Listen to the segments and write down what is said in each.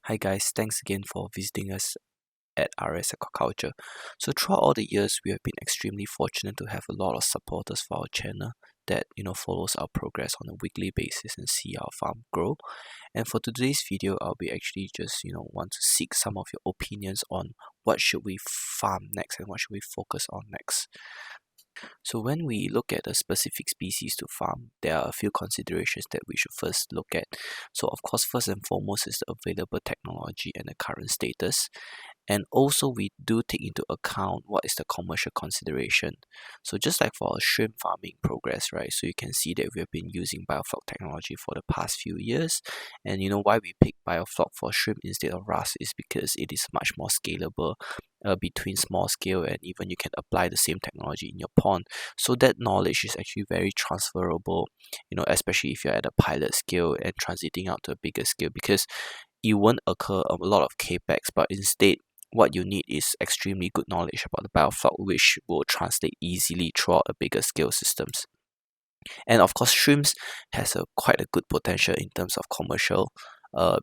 Hi guys, thanks again for visiting us at RAS Aquaculture. So throughout all the years, we have been extremely fortunate to have a lot of supporters for our channel that follows our progress on a weekly basis and see our farm grow. And for today's video, I'll be actually just want to seek some of your opinions on what should we farm next and what should we focus on next. So when we look at a specific species to farm, there are a few considerations that we should first look at. So of course, first and foremost is the available technology and the current status. And also we do take into account what is the commercial consideration. So just like for our shrimp farming progress, right? So you can see that we have been using biofloc technology for the past few years. And why we pick biofloc for shrimp instead of RAS is because it is much more scalable between small scale, and even you can apply the same technology in your pond. So that knowledge is actually very transferable, especially if you're at a pilot scale and transiting out to a bigger scale, because it won't occur a lot of capex, but instead what you need is extremely good knowledge about the biofloc, which will translate easily throughout a bigger scale systems. And of course, shrimps has quite a good potential in terms of commercial,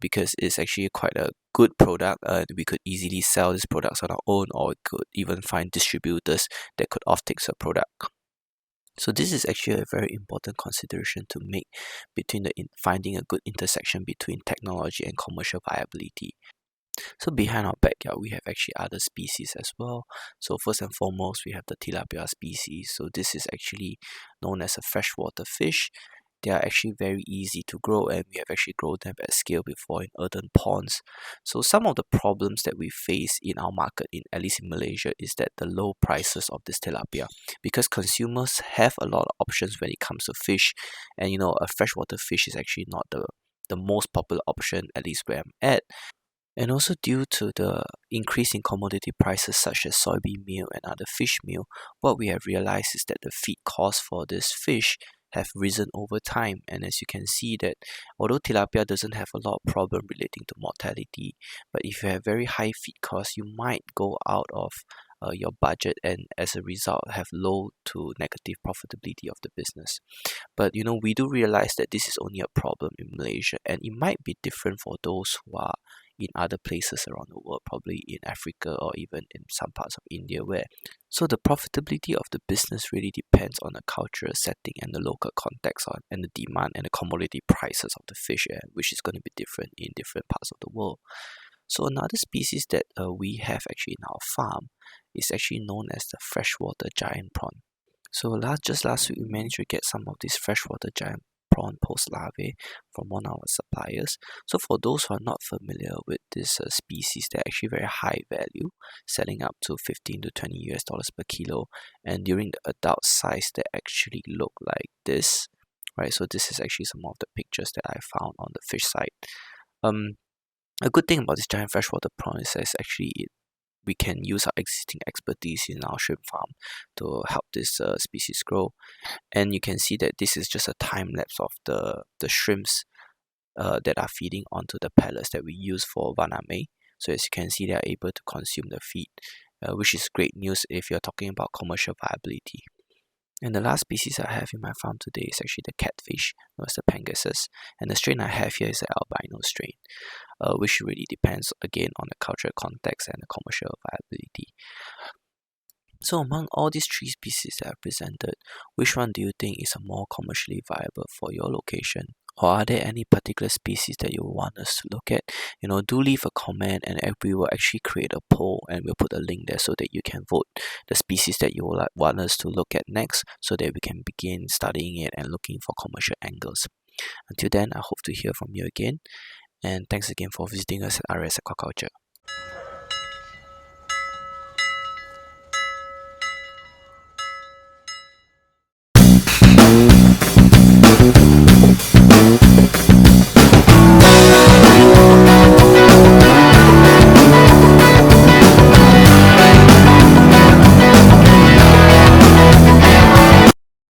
because it's actually quite a good product. We could easily sell these products on our own, or we could even find distributors that could offtake the product. So this is actually a very important consideration to make between finding a good intersection between technology and commercial viability. So behind our backyard, we have actually other species as well. So first and foremost, we have the tilapia species. So this is actually known as a freshwater fish. They are actually very easy to grow, and we have actually grown them at scale before in earthen ponds. So some of the problems that we face in our market, at least in Malaysia, is that the low prices of this tilapia, because consumers have a lot of options when it comes to fish, and a freshwater fish is actually not the most popular option, at least where I'm at. And also due to the increase in commodity prices such as soybean meal and other fish meal, what we have realized is that the feed costs for this fish have risen over time. And as you can see that although tilapia doesn't have a lot of problem relating to mortality, but if you have very high feed costs, you might go out of your budget, and as a result have low to negative profitability of the business. But we do realize that this is only a problem in Malaysia, and it might be different for those who are in other places around the world, probably in Africa or even in some parts of India, where so the profitability of the business really depends on the cultural setting and the local context and the demand and the commodity prices of the fish, which is going to be different in different parts of the world. So another species that we have actually in our farm is actually known as the freshwater giant prawn. So just last week we managed to get some of these freshwater giant prawn post larvae from one of our suppliers. So for those who are not familiar with this species, they're actually very high value, selling up to 15 to 20 US dollars per kilo. And during the adult size, they actually look like this, right? So this is actually some of the pictures that I found on the fish site. A good thing about this giant freshwater prawn is that actually we can use our existing expertise in our shrimp farm to help this species grow. And you can see that this is just a time lapse of the shrimps that are feeding onto the pellets that we use for vaname. So as you can see, they are able to consume the feed, which is great news if you're talking about commercial viability. And the last species I have in my farm today is actually the catfish, known as the pangasus. And the strain I have here is the albino strain, which really depends again on the cultural context and the commercial viability. So among all these three species that I presented, which one do you think is a more commercially viable for your location? Or are there any particular species that you want us to look at? Do leave a comment, and we will actually create a poll and we'll put a link there so that you can vote the species that you would want us to look at next, so that we can begin studying it and looking for commercial angles. Until then, I hope to hear from you again, and thanks again for visiting us at RAS Aquaculture.